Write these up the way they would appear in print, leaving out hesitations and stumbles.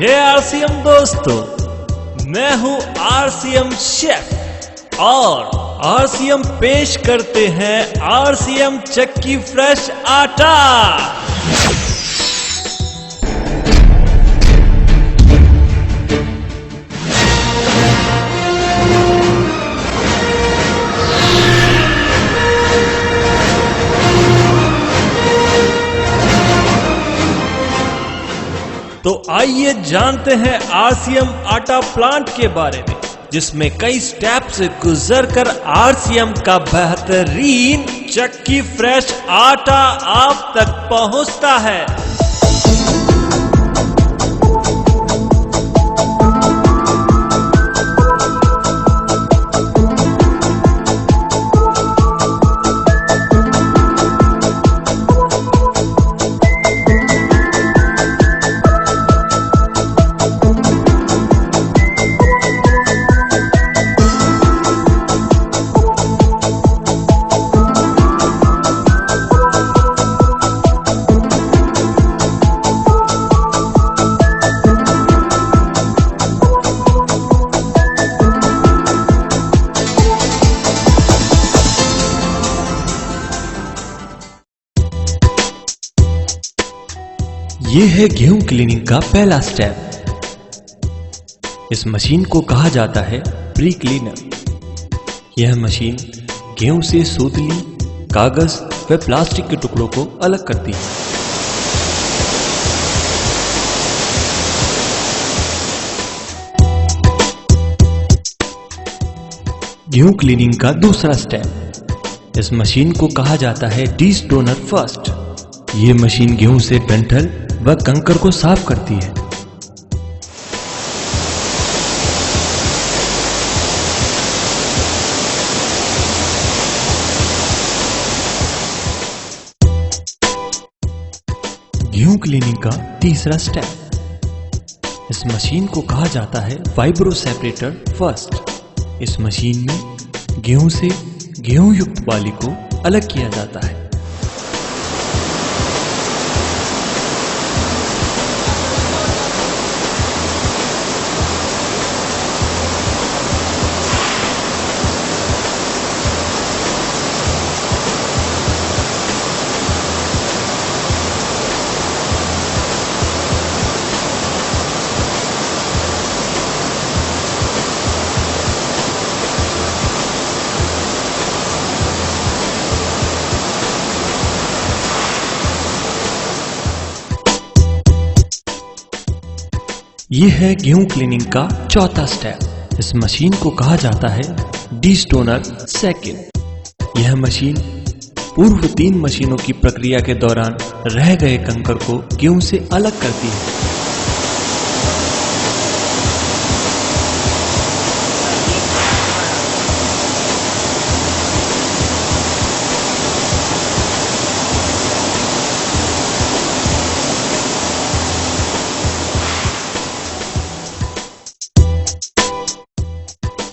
जय आरसीएम दोस्तों, मैं हूं आरसीएम शेफ और आरसीएम पेश करते हैं आरसीएम चक्की फ्रेश आटा। तो आइए जानते हैं आरसीएम आटा प्लांट के बारे में, जिसमें कई स्टेप से गुजरकर आरसीएम का बेहतरीन चक्की फ्रेश आटा आप तक पहुंचता है। ये है गेहूं क्लीनिंग का पहला स्टेप। इस मशीन को कहा जाता है प्री क्लीनर। यह मशीन गेहूं से सूतली, कागज व प्लास्टिक के टुकड़ों को अलग करती है। गेहूं क्लीनिंग का दूसरा स्टेप। इस मशीन को कहा जाता है डीस्टोनर फर्स्ट। ये मशीन गेहूं से डंठल व कंकर को साफ करती है। गेहूं क्लीनिंग का तीसरा स्टेप। इस मशीन को कहा जाता है वाइब्रो सेपरेटर फर्स्ट। इस मशीन में गेहूं से गेहूं युक्त बाली को अलग किया जाता है। यह है गेहूं क्लीनिंग का चौथा स्टेप। इस मशीन को कहा जाता है डीस्टोनर सेकंड। यह मशीन पूर्व 3 मशीनों की प्रक्रिया के दौरान रह गए कंकर को गेहूं से अलग करती है।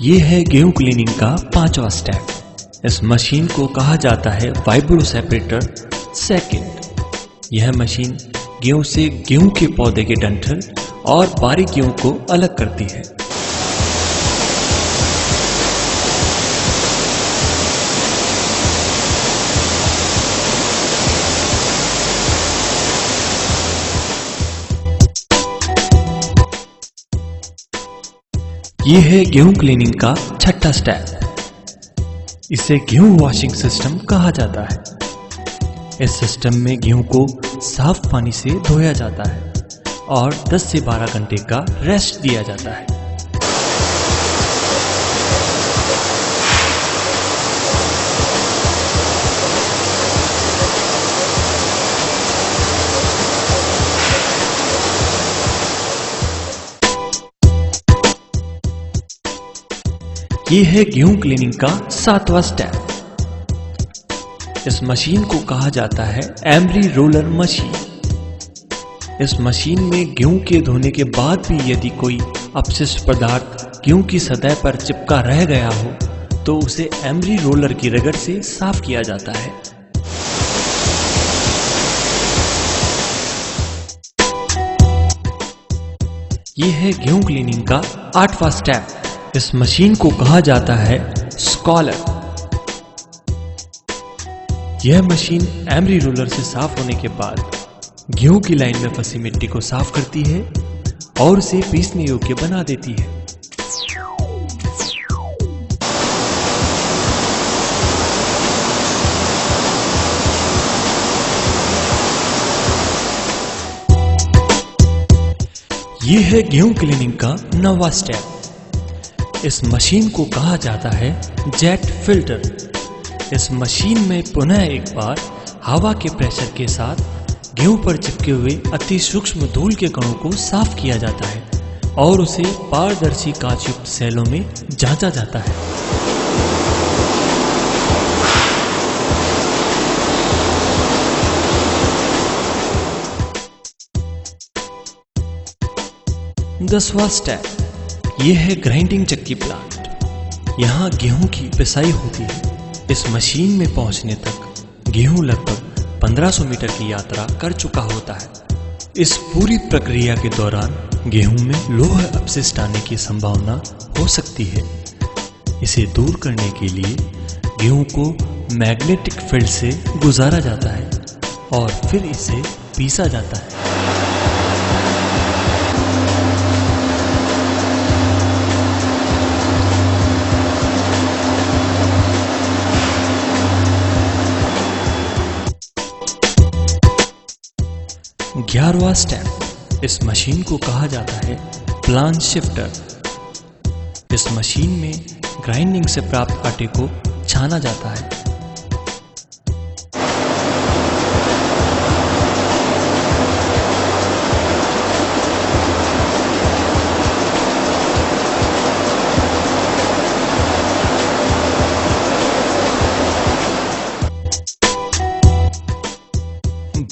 यह है गेहूं क्लीनिंग का 5वां स्टेप। इस मशीन को कहा जाता है वाइब्रो सेपरेटर सेकंड। यह मशीन गेहूं से गेहूं के पौधे के डंठल और बारीक गेहूं को अलग करती है। यह है गेहूं क्लीनिंग का 6वां स्टेप। इसे गेहूं वॉशिंग सिस्टम कहा जाता है। इस सिस्टम में गेहूं को साफ पानी से धोया जाता है और 10 से 12 घंटे का रेस्ट दिया जाता है। यह है गेहूं क्लीनिंग का 7वां स्टेप। इस मशीन को कहा जाता है एमरी रोलर मशीन। इस मशीन में गेहूं के धोने के बाद भी यदि कोई अपशिष्ट पदार्थ गेहूं की सतह पर चिपका रह गया हो तो उसे एमरी रोलर की रगड़ से साफ किया जाता है। ये है गेहूं क्लीनिंग का 8वां स्टेप। इस मशीन को कहा जाता है स्कॉलर। यह मशीन एमरी रोलर से साफ होने के बाद गेहूं की लाइन में फंसी मिट्टी को साफ करती है और उसे पीसने योग्य बना देती है। यह है गेहूं क्लीनिंग का 9वां स्टेप। इस मशीन को कहा जाता है जेट फिल्टर। इस मशीन में पुनः एक बार हवा के प्रेशर के साथ गेहूं पर चिपके हुए अति सूक्ष्म धूल के कणों को साफ किया जाता है और उसे पारदर्शी कांचयुक्त सेलों में जांचा जाता है। दसवां स्टेप यह है ग्राइंडिंग चक्की प्लांट। यहाँ गेहूं की पिसाई होती है। इस मशीन में पहुंचने तक गेहूं लगभग 1500 मीटर की यात्रा कर चुका होता है। इस पूरी प्रक्रिया के दौरान गेहूं में लोह अपशिष्ट आने की संभावना हो सकती है। इसे दूर करने के लिए गेहूं को मैग्नेटिक फील्ड से गुजारा जाता है और फिर इसे पीसा जाता है। ग्यारहवां स्टेप इस मशीन को कहा जाता है प्लांट शिफ्टर। इस मशीन में ग्राइंडिंग से प्राप्त आटे को छाना जाता है।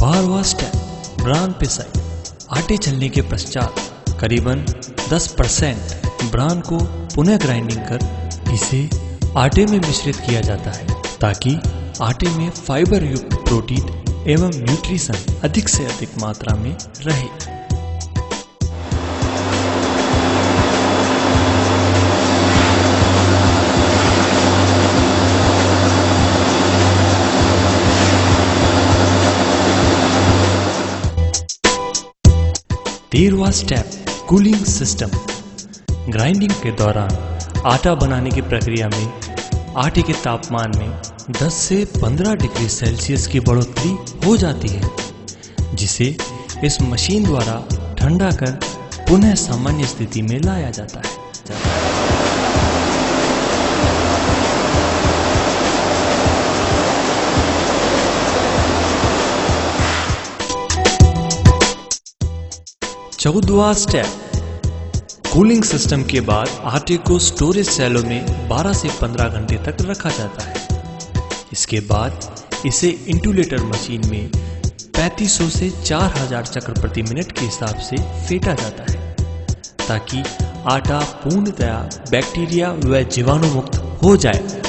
बारहवां स्टेप ब्रान पिसाई। आटे चलने के पश्चात करीबन 10% ब्रान को पुनः ग्राइंडिंग कर इसे आटे में मिश्रित किया जाता है ताकि आटे में फाइबर युक्त प्रोटीन एवं न्यूट्रिशन अधिक से अधिक मात्रा में रहे। तेरहवां स्टेप कूलिंग सिस्टम। ग्राइंडिंग के दौरान आटा बनाने की प्रक्रिया में आटे के तापमान में 10 से 15 डिग्री सेल्सियस की बढ़ोतरी हो जाती है, जिसे इस मशीन द्वारा ठंडा कर पुनः सामान्य स्थिति में लाया जाता है। चौदहवां स्टेप कूलिंग सिस्टम के बाद आटे को स्टोरेज सेलों में 12 से 15 घंटे तक रखा जाता है। इसके बाद इसे इंटुलेटर मशीन में 3500 से 4000 चक्र प्रति मिनट के हिसाब से फेंटा जाता है ताकि आटा पूर्णतया बैक्टीरिया व जीवाणु मुक्त हो जाए।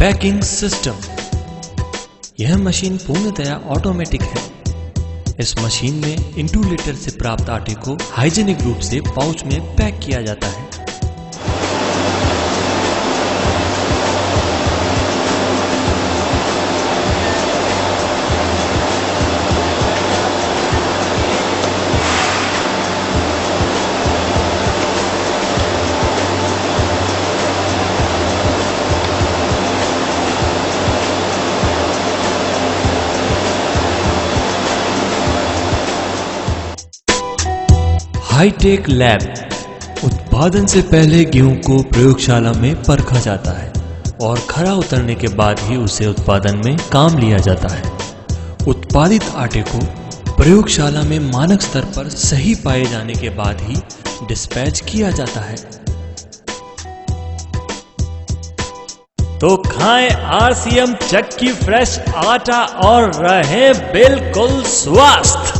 Packing system. यह मशीन पूर्णतया ऑटोमेटिक है। इस मशीन में इंटुलेटर से प्राप्त आटे को हाइजीनिक रूप से पाउच में पैक किया जाता है। High tech lab. उत्पादन से पहले गेहूं को प्रयोगशाला में परखा जाता है और खरा उतरने के बाद ही उसे उत्पादन में काम लिया जाता है। उत्पादित आटे को प्रयोगशाला में मानक स्तर पर सही पाए जाने के बाद ही डिस्पैच किया जाता है। तो खाएं RCM चक्की फ्रेश आटा और रहें बिल्कुल स्वस्थ।